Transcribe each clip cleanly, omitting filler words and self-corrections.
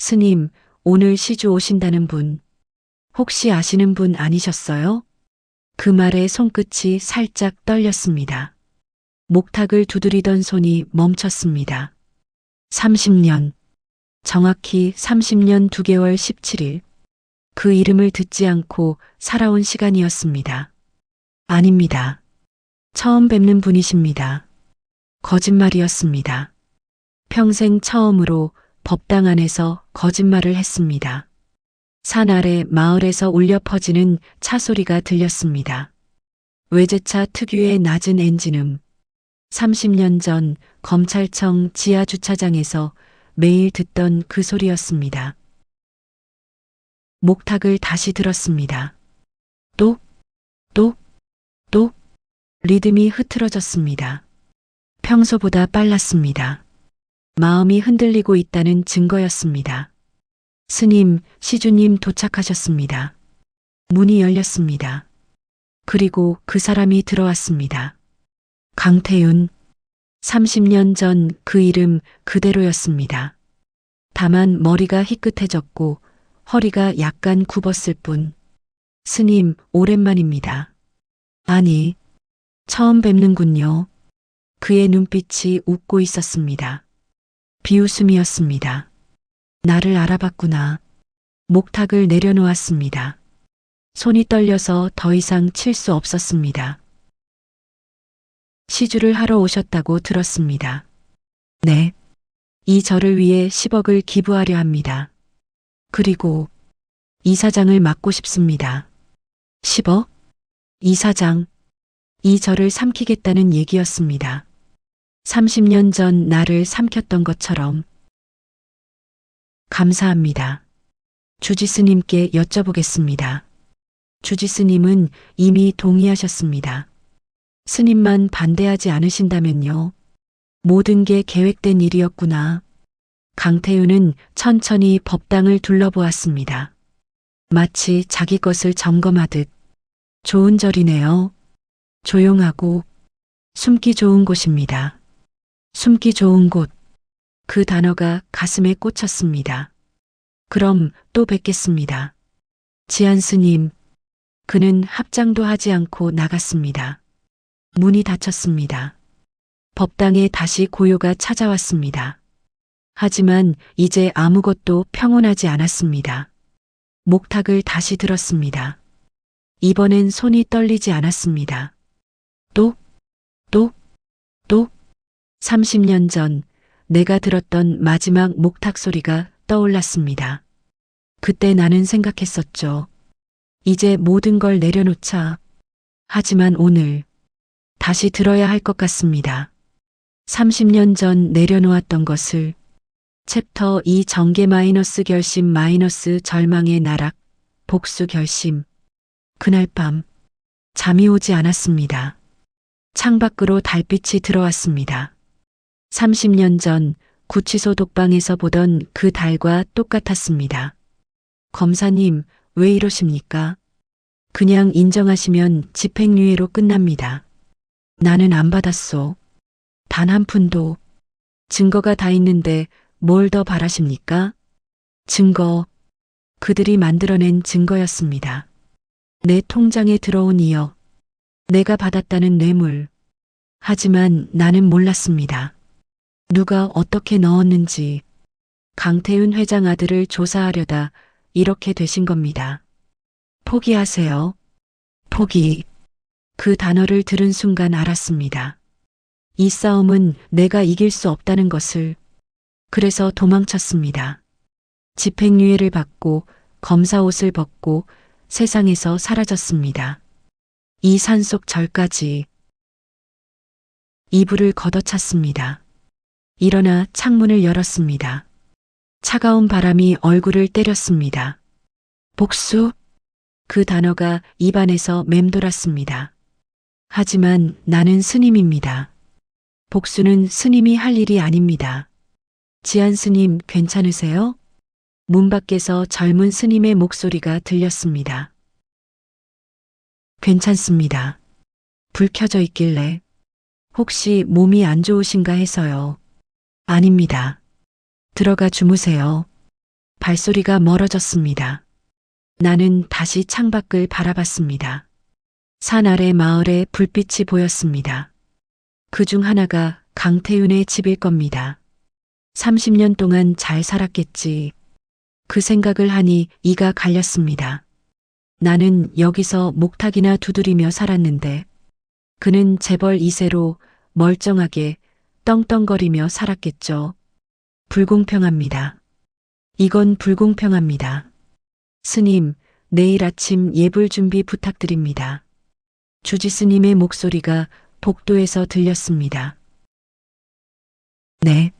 스님, 오늘 시주 오신다는 분, 혹시 아시는 분 아니셨어요? 그 말에 손끝이 살짝 떨렸습니다. 목탁을 두드리던 손이 멈췄습니다. 30년, 정확히 30년 2개월 17일, 그 이름을 듣지 않고 살아온 시간이었습니다. 아닙니다. 처음 뵙는 분이십니다. 거짓말이었습니다. 평생 처음으로 법당 안에서 거짓말을 했습니다. 산 아래 마을에서 울려 퍼지는 차 소리가 들렸습니다. 외제차 특유의 낮은 엔진음. 30년 전 검찰청 지하 주차장에서 매일 듣던 그 소리였습니다. 목탁을 다시 들었습니다. 똑, 똑, 똑. 리듬이 흐트러졌습니다. 평소보다 빨랐습니다. 마음이 흔들리고 있다는 증거였습니다. 스님, 시주님 도착하셨습니다. 문이 열렸습니다. 그리고 그 사람이 들어왔습니다. 강태윤. 30년 전 그 이름 그대로였습니다. 다만 머리가 희끗해졌고 허리가 약간 굽었을 뿐. 스님, 오랜만입니다. 아니, 처음 뵙는군요. 그의 눈빛이 웃고 있었습니다. 비웃음이었습니다. 나를 알아봤구나. 목탁을 내려놓았습니다. 손이 떨려서 더 이상 칠 수 없었습니다. 시주를 하러 오셨다고 들었습니다. 네. 이 절을 위해 10억을 기부하려 합니다. 그리고 이사장을 맡고 싶습니다. 10억? 이사장. 이 절을 삼키겠다는 얘기였습니다. 30년 전 나를 삼켰던 것처럼. 감사합니다. 주지스님께 여쭤보겠습니다. 주지스님은 이미 동의하셨습니다. 스님만 반대하지 않으신다면요. 모든 게 계획된 일이었구나. 강태윤은 천천히 법당을 둘러보았습니다. 마치 자기 것을 점검하듯. 좋은 절이네요. 조용하고 숨기 좋은 곳입니다. 숨기 좋은 곳. 그 단어가 가슴에 꽂혔습니다. 그럼 또 뵙겠습니다. 지안 스님. 그는 합장도 하지 않고 나갔습니다. 문이 닫혔습니다. 법당에 다시 고요가 찾아왔습니다. 하지만 이제 아무것도 평온하지 않았습니다. 목탁을 다시 들었습니다. 이번엔 손이 떨리지 않았습니다. 똑, 똑, 똑. 30년 전 내가 들었던 마지막 목탁 소리가 떠올랐습니다. 그때 나는 생각했었죠. 이제 모든 걸 내려놓자. 하지만 오늘 다시 들어야 할 것 같습니다. 30년 전 내려놓았던 것을. 챕터 2 정계 마이너스 결심 마이너스 절망의 나락 복수 결심. 그날 밤 잠이 오지 않았습니다. 창밖으로 달빛이 들어왔습니다. 30년 전 구치소 독방에서 보던 그 달과 똑같았습니다. 검사님, 왜 이러십니까? 그냥 인정하시면 집행유예로 끝납니다. 나는 안 받았소. 단 한 푼도. 증거가 다 있는데 뭘 더 바라십니까? 증거. 그들이 만들어낸 증거였습니다. 내 통장에 들어온 2억. 내가 받았다는 뇌물. 하지만 나는 몰랐습니다. 누가 어떻게 넣었는지. 강태윤 회장 아들을 조사하려다 이렇게 되신 겁니다. 포기하세요. 포기. 그 단어를 들은 순간 알았습니다. 이 싸움은 내가 이길 수 없다는 것을. 그래서 도망쳤습니다. 집행유예를 받고 검사 옷을 벗고 세상에서 사라졌습니다. 이 산속 절까지. 이불을 걷어찼습니다. 일어나 창문을 열었습니다. 차가운 바람이 얼굴을 때렸습니다. 복수? 그 단어가 입안에서 맴돌았습니다. 하지만 나는 스님입니다. 복수는 스님이 할 일이 아닙니다. 지안 스님 괜찮으세요? 문 밖에서 젊은 스님의 목소리가 들렸습니다. 괜찮습니다. 불 켜져 있길래. 혹시 몸이 안 좋으신가 해서요. 아닙니다. 들어가 주무세요. 발소리가 멀어졌습니다. 나는 다시 창밖을 바라봤습니다. 산 아래 마을에 불빛이 보였습니다. 그 중 하나가 강태윤의 집일 겁니다. 30년 동안 잘 살았겠지. 그 생각을 하니 이가 갈렸습니다. 나는 여기서 목탁이나 두드리며 살았는데 그는 재벌 2세로 멀쩡하게 떵떵거리며 살았겠죠. 불공평합니다. 이건 불공평합니다. 스님, 내일 아침 예불 준비 부탁드립니다. 주지 스님의 목소리가 복도에서 들렸습니다. 네.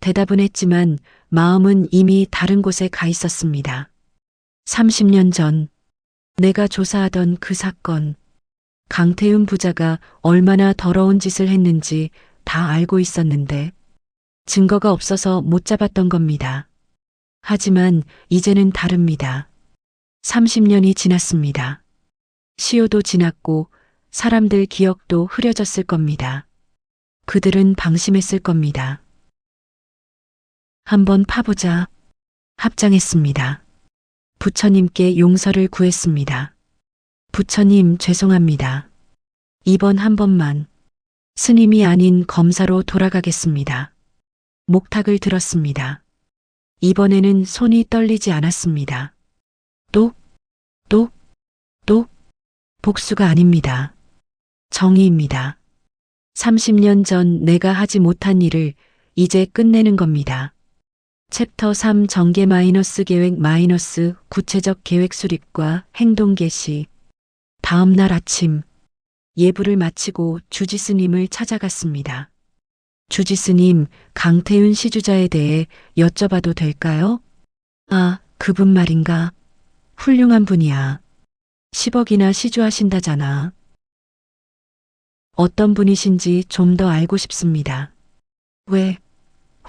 대답은 했지만 마음은 이미 다른 곳에 가 있었습니다. 30년 전 내가 조사하던 그 사건, 강태윤 부자가 얼마나 더러운 짓을 했는지 다 알고 있었는데 증거가 없어서 못 잡았던 겁니다. 하지만 이제는 다릅니다. 30년이 지났습니다. 시효도 지났고 사람들 기억도 흐려졌을 겁니다. 그들은 방심했을 겁니다. 한번 파보자. 합장했습니다. 부처님께 용서를 구했습니다. 부처님 죄송합니다. 이번 한 번만 스님이 아닌 검사로 돌아가겠습니다. 목탁을 들었습니다. 이번에는 손이 떨리지 않았습니다. 또 복수가 아닙니다. 정의입니다. 30년 전 내가 하지 못한 일을 이제 끝내는 겁니다. 챕터 3 전개 마이너스 계획 마이너스 구체적 계획 수립과 행동 개시. 다음 날 아침 예불을 마치고 주지 스님을 찾아갔습니다. 주지 스님, 강태윤 시주자에 대해 여쭤봐도 될까요? 아, 그분 말인가? 훌륭한 분이야. 10억이나 시주하신다잖아. 어떤 분이신지 좀 더 알고 싶습니다. 왜?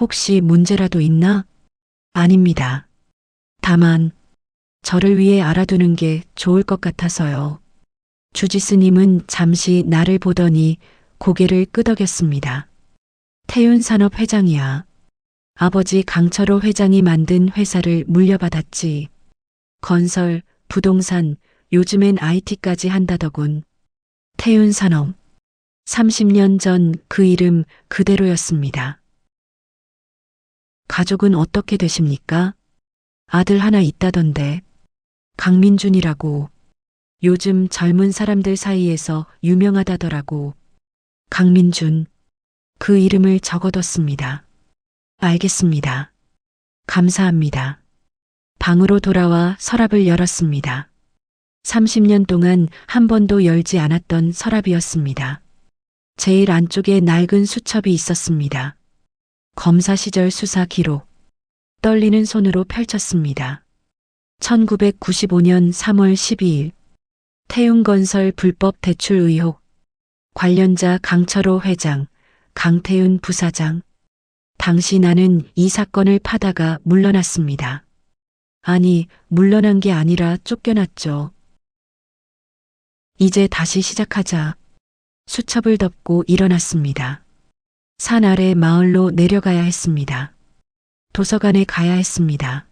혹시 문제라도 있나? 아닙니다. 다만 저를 위해 알아두는 게 좋을 것 같아서요. 주지 스님은 잠시 나를 보더니 고개를 끄덕였습니다. 태윤산업 회장이야. 아버지 강철호 회장이 만든 회사를 물려받았지. 건설, 부동산, 요즘엔 IT까지 한다더군. 태윤산업. 30년 전 그 이름 그대로였습니다. 가족은 어떻게 되십니까? 아들 하나 있다던데. 강민준이라고. 요즘 젊은 사람들 사이에서 유명하다더라고. 강민준. 그 이름을 적어뒀습니다. 알겠습니다. 감사합니다. 방으로 돌아와 서랍을 열었습니다. 30년 동안 한 번도 열지 않았던 서랍이었습니다. 제일 안쪽에 낡은 수첩이 있었습니다. 검사 시절 수사 기록. 떨리는 손으로 펼쳤습니다. 1995년 3월 12일. 태윤건설 불법 대출 의혹. 관련자 강철호 회장, 강태윤 부사장. 당시 나는 이 사건을 파다가 물러났습니다. 아니, 물러난 게 아니라 쫓겨났죠. 이제 다시 시작하자. 수첩을 덮고 일어났습니다. 산 아래 마을로 내려가야 했습니다. 도서관에 가야 했습니다.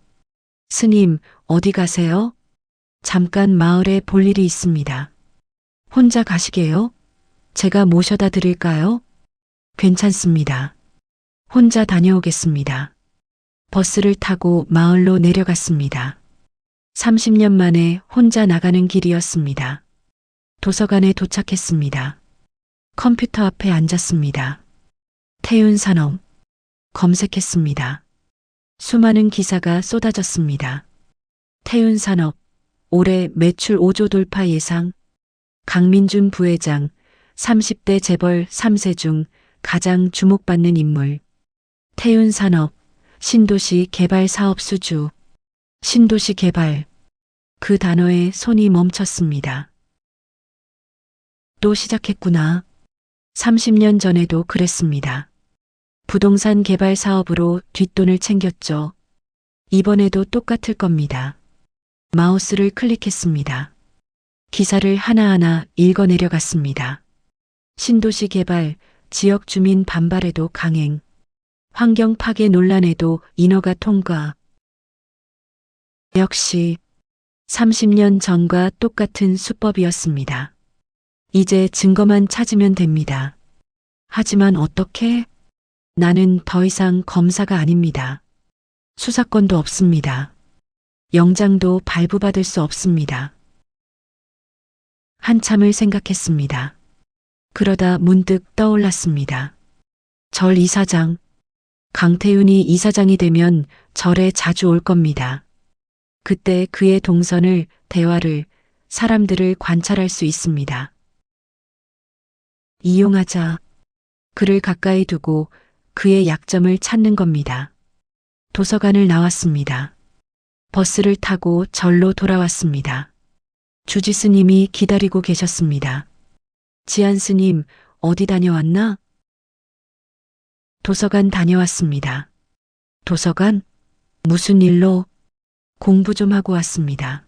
스님, 어디 가세요? 잠깐 마을에 볼 일이 있습니다. 혼자 가시게요? 제가 모셔다 드릴까요? 괜찮습니다. 혼자 다녀오겠습니다. 버스를 타고 마을로 내려갔습니다. 30년 만에 혼자 나가는 길이었습니다. 도서관에 도착했습니다. 컴퓨터 앞에 앉았습니다. 태윤산업. 검색했습니다. 수많은 기사가 쏟아졌습니다. 태윤산업. 올해 매출 5조 돌파 예상. 강민준 부회장. 30대 재벌 3세 중 가장 주목받는 인물. 태윤산업. 신도시 개발 사업 수주. 신도시 개발. 그 단어에 손이 멈췄습니다. 또 시작했구나. 30년 전에도 그랬습니다. 부동산 개발 사업으로 뒷돈을 챙겼죠. 이번에도 똑같을 겁니다. 마우스를 클릭했습니다. 기사를 하나하나 읽어 내려갔습니다. 신도시 개발, 지역 주민 반발에도 강행. 환경 파괴 논란에도 인허가 통과. 역시 30년 전과 똑같은 수법이었습니다. 이제 증거만 찾으면 됩니다. 하지만 어떻게? 나는 더 이상 검사가 아닙니다. 수사권도 없습니다. 영장도 발부받을 수 없습니다. 한참을 생각했습니다. 그러다 문득 떠올랐습니다. 절 이사장. 강태윤이 이사장이 되면 절에 자주 올 겁니다. 그때 그의 동선을, 대화를, 사람들을 관찰할 수 있습니다. 이용하자. 그를 가까이 두고 그의 약점을 찾는 겁니다. 도서관을 나왔습니다. 버스를 타고 절로 돌아왔습니다. 주지 스님이 기다리고 계셨습니다. 지안 스님, 어디 다녀왔나? 도서관 다녀왔습니다. 도서관? 무슨 일로? 공부 좀 하고 왔습니다.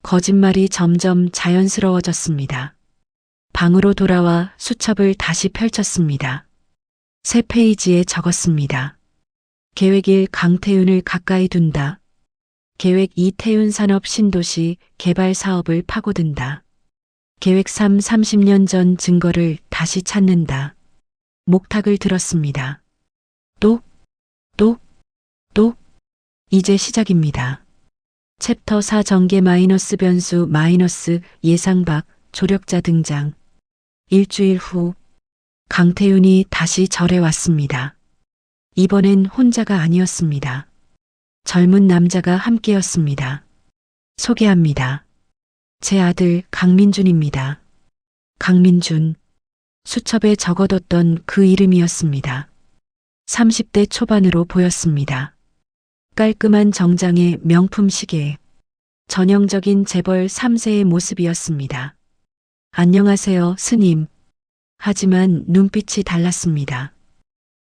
거짓말이 점점 자연스러워졌습니다. 방으로 돌아와 수첩을 다시 펼쳤습니다. 새 페이지에 적었습니다. 계획 1 강태윤을 가까이 둔다. 계획 2 태윤 산업 신도시 개발 사업을 파고든다. 계획 3 30년 전 증거를 다시 찾는다. 목탁을 들었습니다. 또? 이제 시작입니다. 챕터 4 전개 마이너스 변수 마이너스 예상 밖 조력자 등장. 일주일 후 강태윤이 다시 절에 왔습니다. 이번엔 혼자가 아니었습니다. 젊은 남자가 함께였습니다. 소개합니다. 제 아들 강민준입니다. 강민준. 수첩에 적어뒀던 그 이름이었습니다. 30대 초반으로 보였습니다. 깔끔한 정장에 명품 시계. 전형적인 재벌 3세의 모습이었습니다. 안녕하세요, 스님. 하지만 눈빛이 달랐습니다.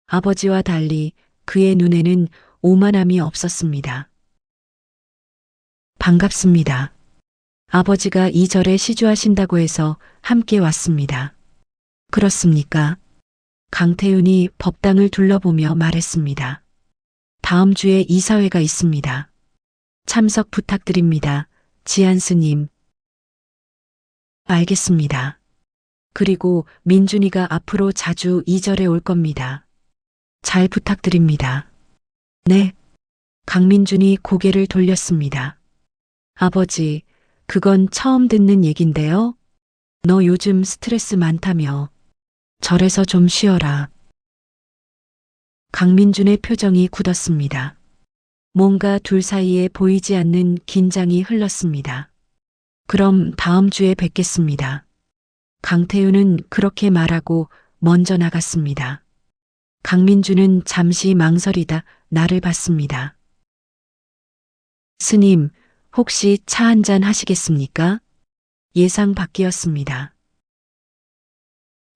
아버지와 달리 그의 눈에는 오만함이 없었습니다. 반갑습니다. 아버지가 이 절에 시주하신다고 해서 함께 왔습니다. 그렇습니까? 강태윤이 법당을 둘러보며 말했습니다. 다음 주에 이사회가 있습니다. 참석 부탁드립니다. 지안 스님. 알겠습니다. 그리고 민준이가 앞으로 자주 이 절에 올 겁니다. 잘 부탁드립니다. 네. 강민준이 고개를 돌렸습니다. 아버지, 그건 처음 듣는 얘긴데요. 너 요즘 스트레스 많다며. 절에서 좀 쉬어라. 강민준의 표정이 굳었습니다. 뭔가 둘 사이에 보이지 않는 긴장이 흘렀습니다. 그럼 다음 주에 뵙겠습니다. 강태윤은 그렇게 말하고 먼저 나갔습니다. 강민준은 잠시 망설이다 나를 봤습니다. 스님, 혹시 차 한잔 하시겠습니까? 예상 밖이었습니다.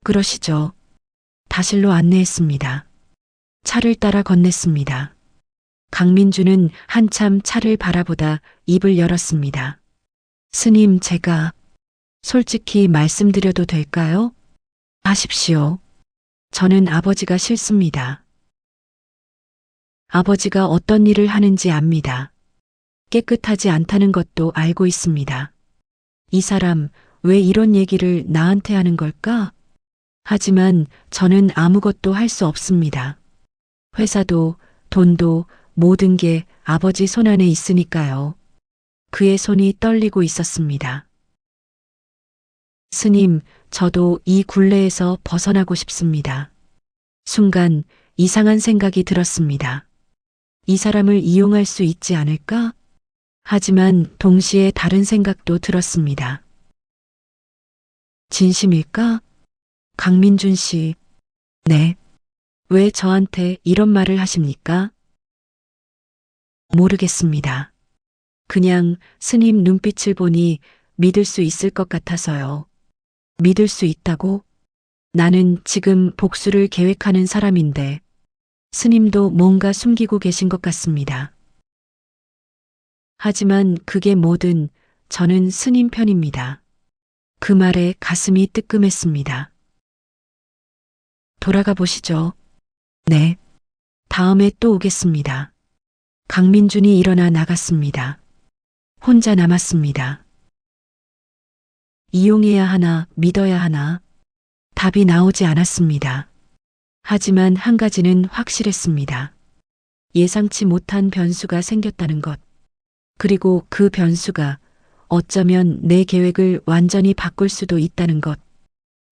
그러시죠. 다실로 안내했습니다. 차를 따라 건넸습니다. 강민준은 한참 차를 바라보다 입을 열었습니다. 스님, 제가 솔직히 말씀드려도 될까요? 하십시오. 저는 아버지가 싫습니다. 아버지가 어떤 일을 하는지 압니다. 깨끗하지 않다는 것도 알고 있습니다. 이 사람 왜 이런 얘기를 나한테 하는 걸까? 하지만 저는 아무것도 할 수 없습니다. 회사도 돈도 모든 게 아버지 손 안에 있으니까요. 그의 손이 떨리고 있었습니다. 스님, 저도 이 굴레에서 벗어나고 싶습니다. 순간 이상한 생각이 들었습니다. 이 사람을 이용할 수 있지 않을까? 하지만 동시에 다른 생각도 들었습니다. 진심일까? 강민준 씨. 네. 왜 저한테 이런 말을 하십니까? 모르겠습니다. 그냥 스님 눈빛을 보니 믿을 수 있을 것 같아서요. 믿을 수 있다고? 나는 지금 복수를 계획하는 사람인데 스님도 뭔가 숨기고 계신 것 같습니다. 하지만 그게 뭐든 저는 스님 편입니다. 그 말에 가슴이 뜨끔했습니다. 돌아가 보시죠. 네. 다음에 또 오겠습니다. 강민준이 일어나 나갔습니다. 혼자 남았습니다. 이용해야 하나, 믿어야 하나? 답이 나오지 않았습니다. 하지만 한 가지는 확실했습니다. 예상치 못한 변수가 생겼다는 것. 그리고 그 변수가 어쩌면 내 계획을 완전히 바꿀 수도 있다는 것.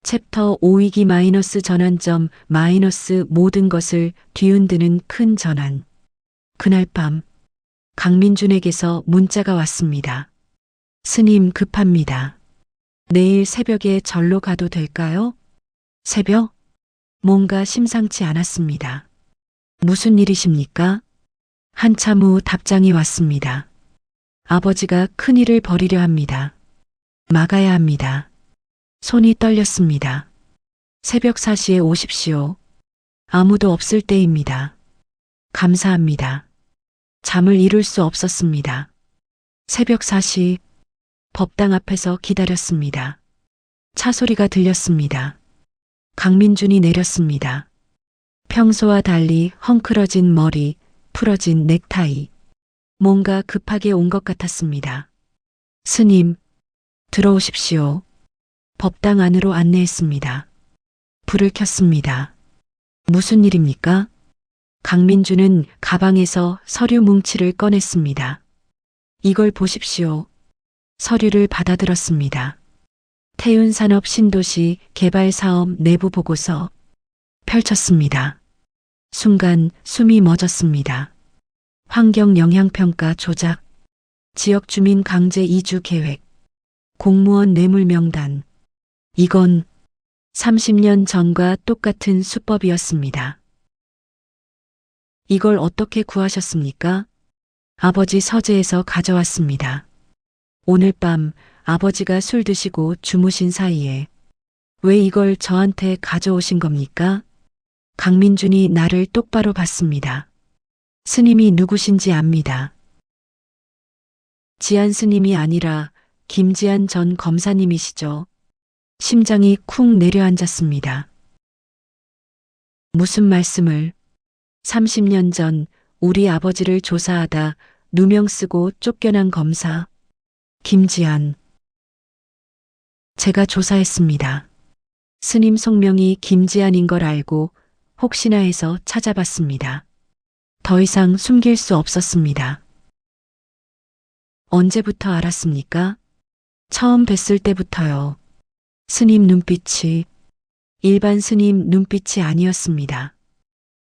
챕터 5위기 마이너스 전환점 마이너스 모든 것을 뒤흔드는 큰 전환. 그날 밤 강민준에게서 문자가 왔습니다. 스님 급합니다. 내일 새벽에 절로 가도 될까요? 새벽? 뭔가 심상치 않았습니다. 무슨 일이십니까? 한참 후 답장이 왔습니다. 아버지가 큰일을 벌이려 합니다. 막아야 합니다. 손이 떨렸습니다. 새벽 4시에 오십시오. 아무도 없을 때입니다. 감사합니다. 잠을 이룰 수 없었습니다. 새벽 4시 법당 앞에서 기다렸습니다. 차 소리가 들렸습니다. 강민준이 내렸습니다. 평소와 달리 헝클어진 머리, 풀어진 넥타이. 뭔가 급하게 온 것 같았습니다. 스님, 들어오십시오. 법당 안으로 안내했습니다. 불을 켰습니다. 무슨 일입니까? 강민준은 가방에서 서류 뭉치를 꺼냈습니다. 이걸 보십시오. 서류를 받아들었습니다. 태윤산업 신도시 개발 사업 내부 보고서 펼쳤습니다. 순간 숨이 멎었습니다. 환경 영향평가 조작, 지역주민 강제 이주 계획, 공무원 뇌물 명단. 이건 30년 전과 똑같은 수법이었습니다. 이걸 어떻게 구하셨습니까? 아버지 서재에서 가져왔습니다. 오늘 밤 아버지가 술 드시고 주무신 사이에 왜 이걸 저한테 가져오신 겁니까? 강민준이 나를 똑바로 봤습니다. 스님이 누구신지 압니다. 지안 스님이 아니라 김지안 전 검사님이시죠. 심장이 쿵 내려앉았습니다. 무슨 말씀을? 30년 전 우리 아버지를 조사하다 누명 쓰고 쫓겨난 검사 김지안. 제가 조사했습니다. 스님 속명이 김지안인 걸 알고 혹시나 해서 찾아봤습니다. 더 이상 숨길 수 없었습니다. 언제부터 알았습니까? 처음 뵀을 때부터요. 스님 눈빛이 일반 스님 눈빛이 아니었습니다.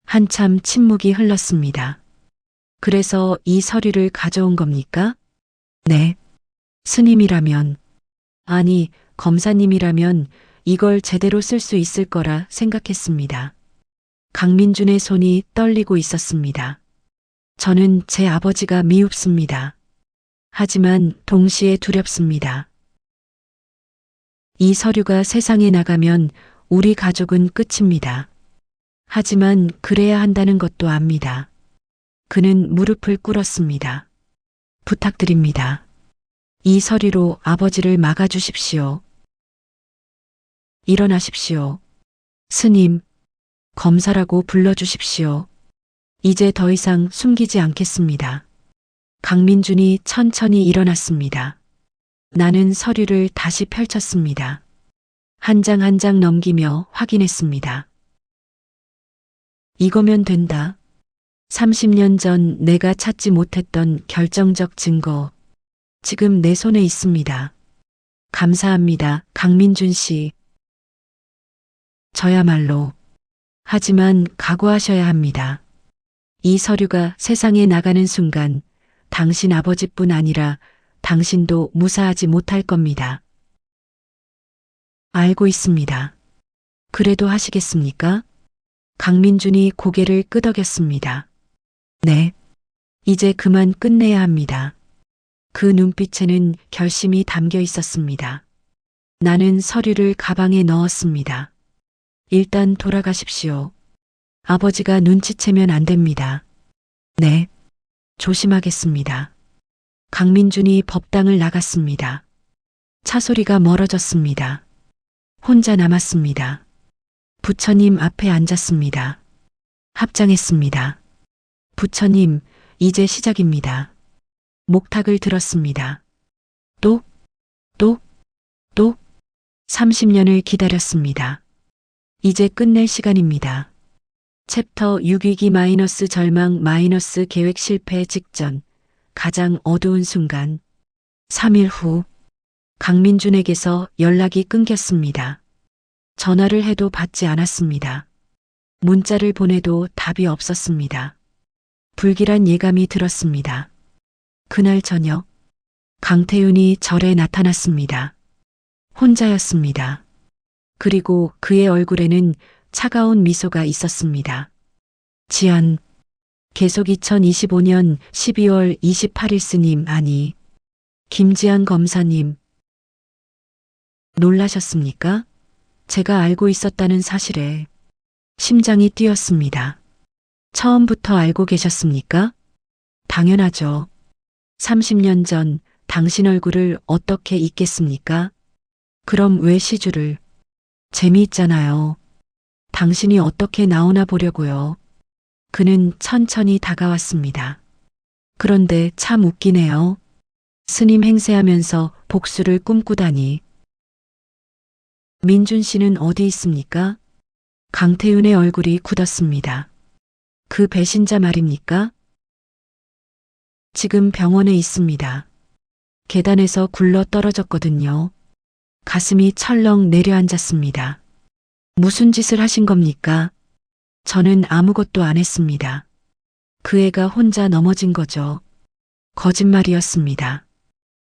한참 침묵이 흘렀습니다. 그래서 이 서류를 가져온 겁니까? 네. 스님이라면, 아니, 검사님이라면 이걸 제대로 쓸 수 있을 거라 생각했습니다. 강민준의 손이 떨리고 있었습니다. 저는 제 아버지가 미웁습니다. 하지만 동시에 두렵습니다. 이 서류가 세상에 나가면 우리 가족은 끝입니다. 하지만 그래야 한다는 것도 압니다. 그는 무릎을 꿇었습니다. 부탁드립니다. 이 서류로 아버지를 막아주십시오. 일어나십시오. 스님, 검사라고 불러주십시오. 이제 더 이상 숨기지 않겠습니다. 강민준이 천천히 일어났습니다. 나는 서류를 다시 펼쳤습니다. 한 장 한 장 넘기며 확인했습니다. 이거면 된다. 30년 전 내가 찾지 못했던 결정적 증거. 지금 내 손에 있습니다. 감사합니다, 강민준 씨. 저야말로. 하지만 각오하셔야 합니다. 이 서류가 세상에 나가는 순간 당신 아버지뿐 아니라 당신도 무사하지 못할 겁니다. 알고 있습니다. 그래도 하시겠습니까? 강민준이 고개를 끄덕였습니다. 네. 이제 그만 끝내야 합니다. 그 눈빛에는 결심이 담겨 있었습니다. 나는 서류를 가방에 넣었습니다. 일단 돌아가십시오. 아버지가 눈치채면 안 됩니다. 네. 조심하겠습니다. 강민준이 법당을 나갔습니다. 차 소리가 멀어졌습니다. 혼자 남았습니다. 부처님 앞에 앉았습니다. 합장했습니다. 부처님, 이제 시작입니다. 목탁을 들었습니다. 또, 또, 또 30년을 기다렸습니다. 이제 끝낼 시간입니다. 챕터 6위기 마이너스 절망 마이너스 계획 실패 직전 가장 어두운 순간 3일 후 강민준에게서 연락이 끊겼습니다. 전화를 해도 받지 않았습니다. 문자를 보내도 답이 없었습니다. 불길한 예감이 들었습니다. 그날 저녁 강태윤이 절에 나타났습니다. 혼자였습니다. 그리고 그의 얼굴에는 차가운 미소가 있었습니다. 지안, 계속 2025년 12월 28일 스님 아니, 김지안 검사님. 놀라셨습니까? 제가 알고 있었다는 사실에 심장이 뛰었습니다. 처음부터 알고 계셨습니까? 당연하죠. 30년 전 당신 얼굴을 어떻게 잊겠습니까? 그럼 왜 시주를? 재미있잖아요. 당신이 어떻게 나오나 보려고요. 그는 천천히 다가왔습니다. 그런데 참 웃기네요. 스님 행세하면서 복수를 꿈꾸다니. 민준 씨는 어디 있습니까? 강태윤의 얼굴이 굳었습니다. 그 배신자 말입니까? 지금 병원에 있습니다. 계단에서 굴러 떨어졌거든요. 가슴이 철렁 내려앉았습니다. 무슨 짓을 하신 겁니까? 저는 아무것도 안 했습니다. 그 애가 혼자 넘어진 거죠. 거짓말이었습니다.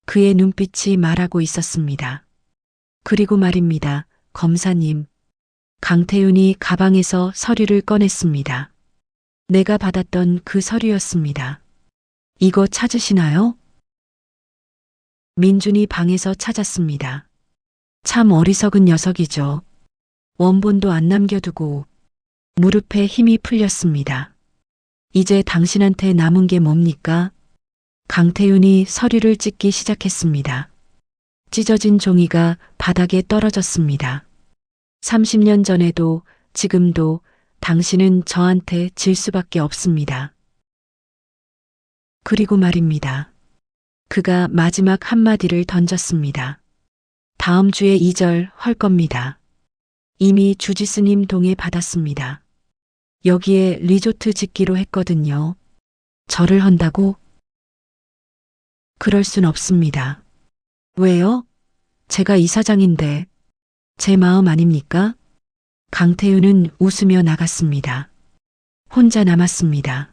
그의 눈빛이 말하고 있었습니다. 그리고 말입니다. 검사님. 강태윤이 가방에서 서류를 꺼냈습니다. 내가 받았던 그 서류였습니다. 이거 찾으시나요? 민준이 방에서 찾았습니다. 참 어리석은 녀석이죠. 원본도 안 남겨두고 무릎에 힘이 풀렸습니다. 이제 당신한테 남은 게 뭡니까? 강태윤이 서류를 찢기 시작했습니다. 찢어진 종이가 바닥에 떨어졌습니다. 30년 전에도 지금도 당신은 저한테 질 수밖에 없습니다. 그리고 말입니다. 그가 마지막 한마디를 던졌습니다. 다음 주에 2절 헐 겁니다. 이미 주지스님 동의 받았습니다. 여기에 리조트 짓기로 했거든요. 절을 헌다고? 그럴 순 없습니다. 왜요? 제가 이사장인데 제 마음 아닙니까? 강태윤은 웃으며 나갔습니다. 혼자 남았습니다.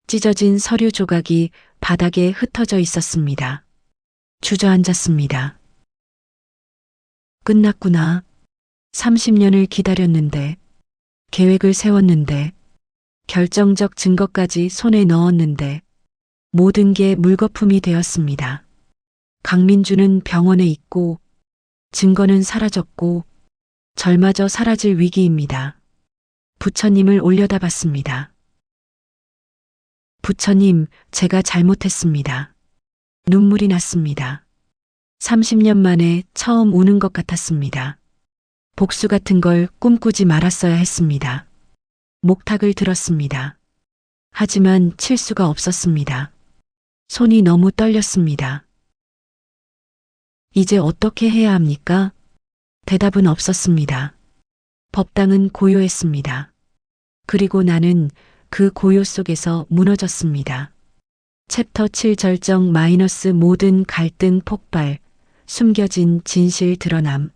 찢어진 서류 조각이 바닥에 흩어져 있었습니다. 주저앉았습니다. 끝났구나. 30년을 기다렸는데, 계획을 세웠는데, 결정적 증거까지 손에 넣었는데, 모든 게 물거품이 되었습니다. 강민주는 병원에 있고, 증거는 사라졌고, 절마저 사라질 위기입니다. 부처님을 올려다봤습니다. 부처님, 제가 잘못했습니다. 눈물이 났습니다. 30년 만에 처음 우는 것 같았습니다. 복수 같은 걸 꿈꾸지 말았어야 했습니다. 목탁을 들었습니다. 하지만 칠 수가 없었습니다. 손이 너무 떨렸습니다. 이제 어떻게 해야 합니까? 대답은 없었습니다. 법당은 고요했습니다. 그리고 나는 그 고요 속에서 무너졌습니다. 챕터 7 절정 마이너스 모든 갈등 폭발, 숨겨진 진실 드러남.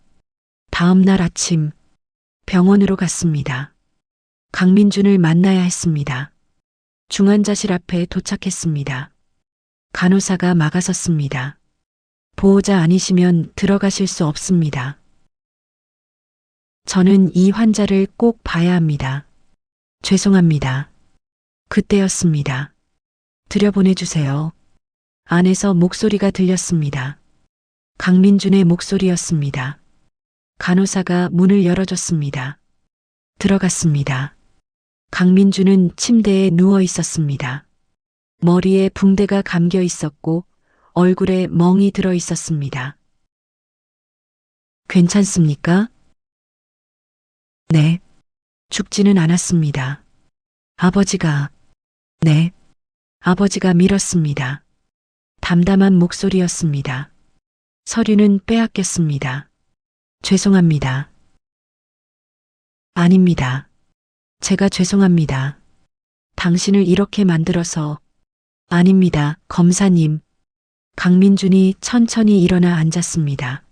다음 날 아침 병원으로 갔습니다. 강민준을 만나야 했습니다. 중환자실 앞에 도착했습니다. 간호사가 막아섰습니다. 보호자 아니시면 들어가실 수 없습니다. 저는 이 환자를 꼭 봐야 합니다. 죄송합니다. 그때였습니다. 들여보내주세요. 안에서 목소리가 들렸습니다. 강민준의 목소리였습니다. 간호사가 문을 열어줬습니다. 들어갔습니다. 강민준은 침대에 누워 있었습니다. 머리에 붕대가 감겨 있었고 얼굴에 멍이 들어 있었습니다. 괜찮습니까? 네. 죽지는 않았습니다. 아버지가, 네. 아버지가 밀었습니다. 담담한 목소리였습니다. 서류는 빼앗겼습니다. 죄송합니다. 아닙니다. 제가 죄송합니다. 당신을 이렇게 만들어서. 아닙니다, 검사님. 강민준이 천천히 일어나 앉았습니다.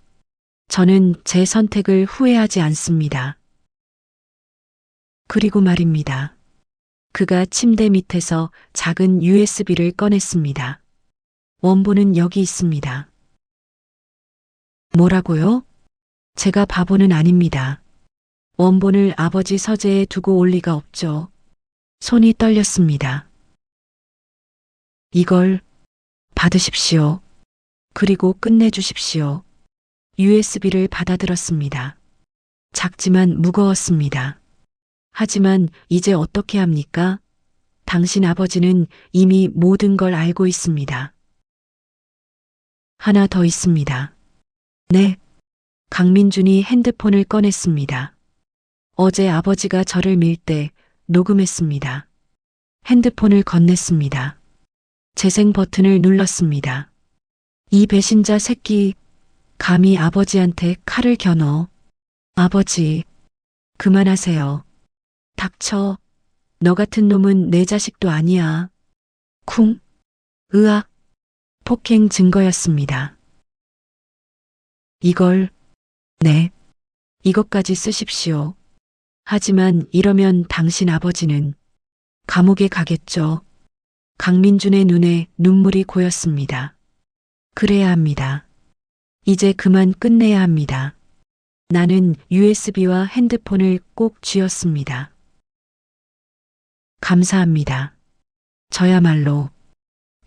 저는 제 선택을 후회하지 않습니다. 그리고 말입니다. 그가 침대 밑에서 작은 USB를 꺼냈습니다. 원본은 여기 있습니다. 뭐라고요? 제가 바보는 아닙니다. 원본을 아버지 서재에 두고 올 리가 없죠. 손이 떨렸습니다. 이걸 받으십시오. 그리고 끝내주십시오. USB를 받아들었습니다. 작지만 무거웠습니다. 하지만 이제 어떻게 합니까? 당신 아버지는 이미 모든 걸 알고 있습니다. 하나 더 있습니다. 네. 강민준이 핸드폰을 꺼냈습니다. 어제 아버지가 저를 밀 때 녹음했습니다. 핸드폰을 건넸습니다. 재생 버튼을 눌렀습니다. 이 배신자 새끼, 감히 아버지한테 칼을 겨눠. 아버지, 그만하세요. 닥쳐. 너 같은 놈은 내 자식도 아니야. 쿵. 으악. 폭행 증거였습니다. 이걸, 네. 이것까지 쓰십시오. 하지만 이러면 당신 아버지는 감옥에 가겠죠. 강민준의 눈에 눈물이 고였습니다. 그래야 합니다. 이제 그만 끝내야 합니다. 나는 USB와 핸드폰을 꼭 쥐었습니다. 감사합니다. 저야말로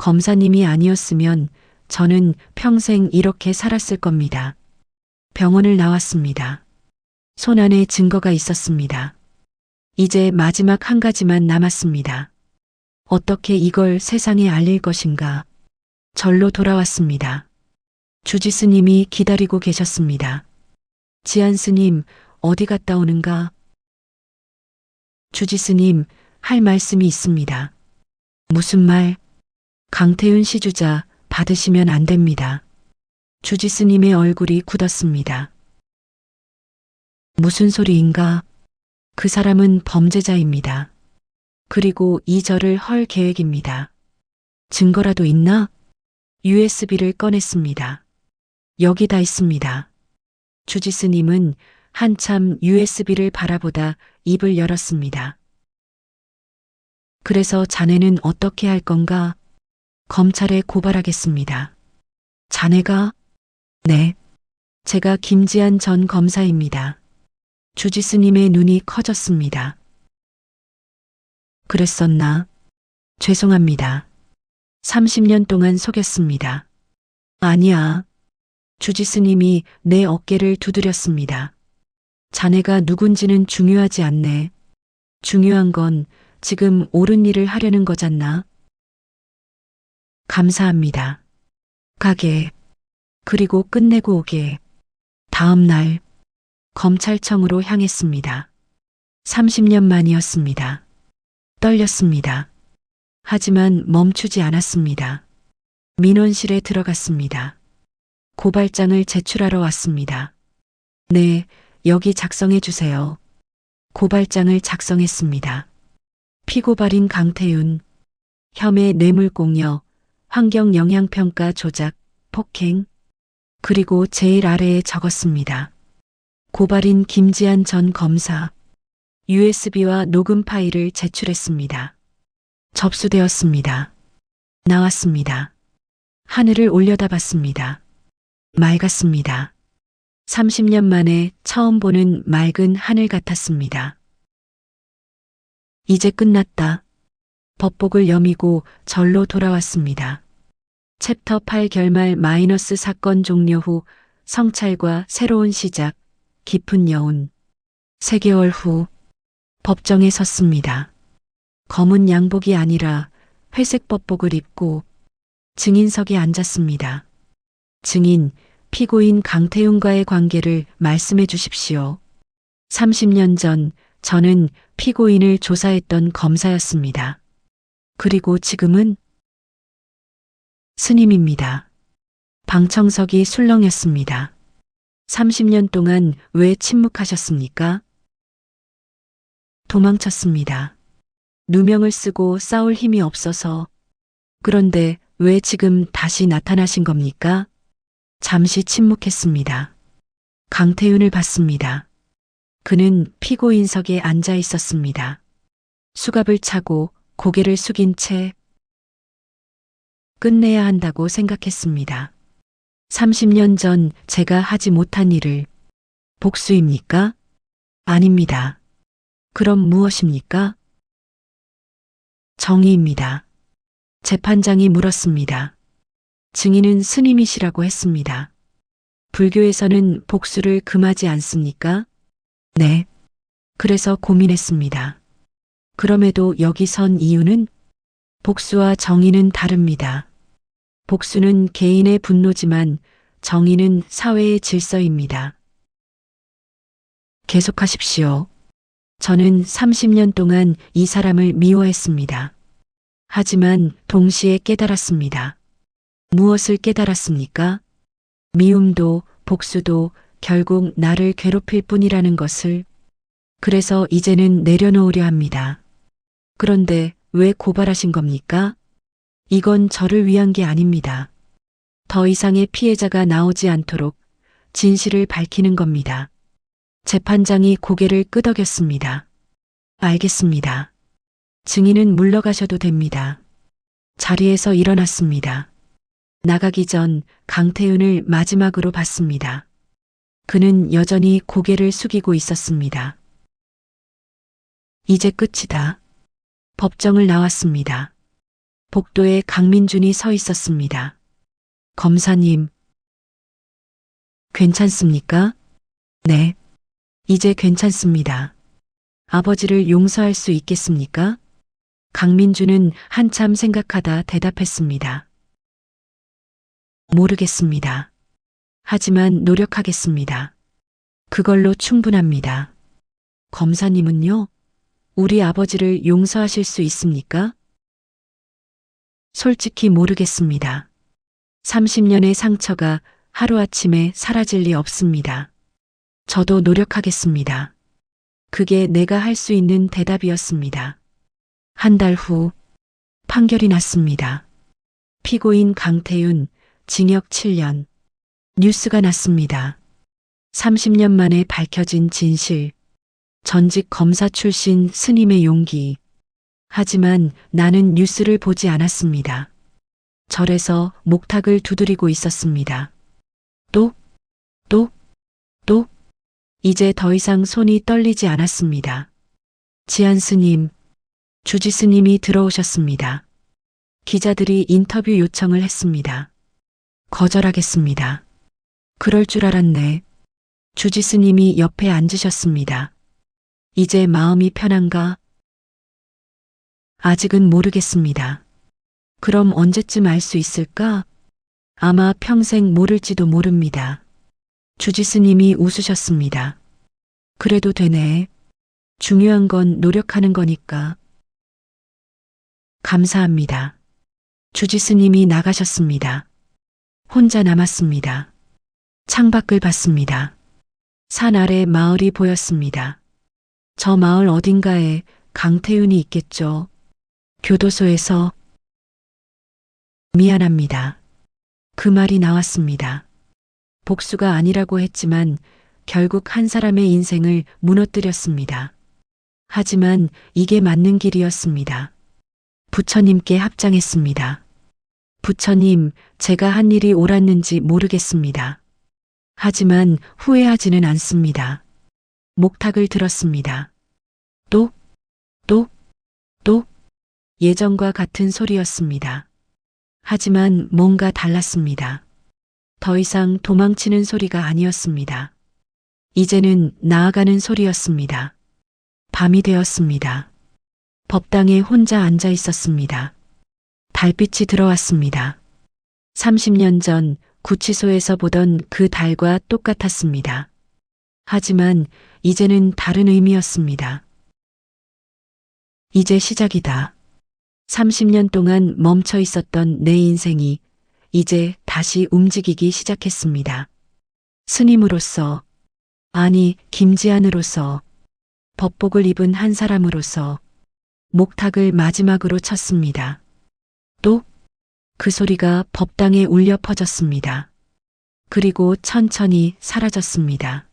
검사님이 아니었으면 저는 평생 이렇게 살았을 겁니다. 병원을 나왔습니다. 손안에 증거가 있었습니다. 이제 마지막 한 가지만 남았습니다. 어떻게 이걸 세상에 알릴 것인가? 절로 돌아왔습니다. 주지스님이 기다리고 계셨습니다. 지안스님, 어디 갔다 오는가? 주지스님, 할 말씀이 있습니다. 무슨 말? 강태윤 시주자 받으시면 안 됩니다. 주지스님의 얼굴이 굳었습니다. 무슨 소리인가? 그 사람은 범죄자입니다. 그리고 이 절을 헐 계획입니다. 증거라도 있나? USB를 꺼냈습니다. 여기 다 있습니다. 주지스님은 한참 USB를 바라보다 입을 열었습니다. 그래서 자네는 어떻게 할 건가? 검찰에 고발하겠습니다. 자네가? 네. 제가 김지한 전 검사입니다. 주지스님의 눈이 커졌습니다. 그랬었나? 죄송합니다. 30년 동안 속였습니다. 아니야. 주지스님이 내 어깨를 두드렸습니다. 자네가 누군지는 중요하지 않네. 중요한 건 지금 옳은 일을 하려는 거잖나. 감사합니다. 가게. 그리고 끝내고 오게. 다음 날 검찰청으로 향했습니다. 30년 만이었습니다. 떨렸습니다. 하지만 멈추지 않았습니다. 민원실에 들어갔습니다. 고발장을 제출하러 왔습니다. 네, 여기 작성해 주세요. 고발장을 작성했습니다. 피고발인 강태윤, 혐의 뇌물공여, 환경영향평가 조작, 폭행, 그리고 제일 아래에 적었습니다. 고발인 김지한 전 검사, USB와 녹음 파일을 제출했습니다. 접수되었습니다. 나왔습니다. 하늘을 올려다봤습니다. 맑았습니다. 30년 만에 처음 보는 맑은 하늘 같았습니다. 이제 끝났다. 법복을 여미고 절로 돌아왔습니다. 챕터 8 결말 마이너스 사건 종료 후 성찰과 새로운 시작, 깊은 여운. 3개월 후 법정에 섰습니다. 검은 양복이 아니라 회색 법복을 입고 증인석에 앉았습니다. 증인, 피고인 강태윤과의 관계를 말씀해 주십시오. 30년 전 저는 피고인을 조사했던 검사였습니다. 그리고 지금은 스님입니다. 방청석이 술렁였습니다. 30년 동안 왜 침묵하셨습니까? 도망쳤습니다. 누명을 쓰고 싸울 힘이 없어서. 그런데 왜 지금 다시 나타나신 겁니까? 잠시 침묵했습니다. 강태윤을 봤습니다. 그는 피고인석에 앉아 있었습니다. 수갑을 차고 고개를 숙인 채 끝내야 한다고 생각했습니다. 30년 전 제가 하지 못한 일을 복수입니까? 아닙니다. 그럼 무엇입니까? 정의입니다. 재판장이 물었습니다. 증인은 스님이시라고 했습니다. 불교에서는 복수를 금하지 않습니까? 네. 그래서 고민했습니다. 그럼에도 여기 선 이유는 복수와 정의는 다릅니다. 복수는 개인의 분노지만 정의는 사회의 질서입니다. 계속하십시오. 저는 30년 동안 이 사람을 미워했습니다. 하지만 동시에 깨달았습니다. 무엇을 깨달았습니까? 미움도 복수도 결국 나를 괴롭힐 뿐이라는 것을. 그래서 이제는 내려놓으려 합니다. 그런데 왜 고발하신 겁니까? 이건 저를 위한 게 아닙니다. 더 이상의 피해자가 나오지 않도록 진실을 밝히는 겁니다. 재판장이 고개를 끄덕였습니다. 알겠습니다. 증인은 물러가셔도 됩니다. 자리에서 일어났습니다. 나가기 전 강태윤을 마지막으로 봤습니다. 그는 여전히 고개를 숙이고 있었습니다. 이제 끝이다. 법정을 나왔습니다. 복도에 강민준이 서 있었습니다. 검사님, 괜찮습니까? 네, 이제 괜찮습니다. 아버지를 용서할 수 있겠습니까? 강민준은 한참 생각하다 대답했습니다. 모르겠습니다. 하지만 노력하겠습니다. 그걸로 충분합니다. 검사님은요? 우리 아버지를 용서하실 수 있습니까? 솔직히 모르겠습니다. 30년의 상처가 하루아침에 사라질 리 없습니다. 저도 노력하겠습니다. 그게 내가 할 수 있는 대답이었습니다. 한 달 후 판결이 났습니다. 피고인 강태윤 징역 7년. 뉴스가 났습니다. 30년 만에 밝혀진 진실. 전직 검사 출신 스님의 용기. 하지만 나는 뉴스를 보지 않았습니다. 절에서 목탁을 두드리고 있었습니다. 또. 이제 더 이상 손이 떨리지 않았습니다. 지한 스님, 주지 스님이 들어오셨습니다. 기자들이 인터뷰 요청을 했습니다. 거절하겠습니다. 그럴 줄 알았네. 주지 스님이 옆에 앉으셨습니다. 이제 마음이 편한가? 아직은 모르겠습니다. 그럼 언제쯤 알 수 있을까? 아마 평생 모를지도 모릅니다. 주지 스님이 웃으셨습니다. 그래도 되네. 중요한 건 노력하는 거니까. 감사합니다. 주지 스님이 나가셨습니다. 혼자 남았습니다. 창밖을 봤습니다. 산 아래 마을이 보였습니다. 저 마을 어딘가에 강태윤이 있겠죠. 교도소에서. 미안합니다. 그 말이 나왔습니다. 복수가 아니라고 했지만 결국 한 사람의 인생을 무너뜨렸습니다. 하지만 이게 맞는 길이었습니다. 부처님께 합장했습니다. 부처님, 제가 한 일이 옳았는지 모르겠습니다. 하지만 후회하지는 않습니다. 목탁을 들었습니다. 또 예전과 같은 소리였습니다. 하지만 뭔가 달랐습니다. 더 이상 도망치는 소리가 아니었습니다. 이제는 나아가는 소리였습니다. 밤이 되었습니다. 법당에 혼자 앉아 있었습니다. 달빛이 들어왔습니다. 30년 전 구치소에서 보던 그 달과 똑같았습니다. 하지만 이제는 다른 의미였습니다. 이제 시작이다. 30년 동안 멈춰 있었던 내 인생이 이제 다시 움직이기 시작했습니다. 스님으로서, 아니, 김지한으로서, 법복을 입은 한 사람으로서 목탁을 마지막으로 쳤습니다. 또 그 소리가 법당에 울려 퍼졌습니다. 그리고 천천히 사라졌습니다.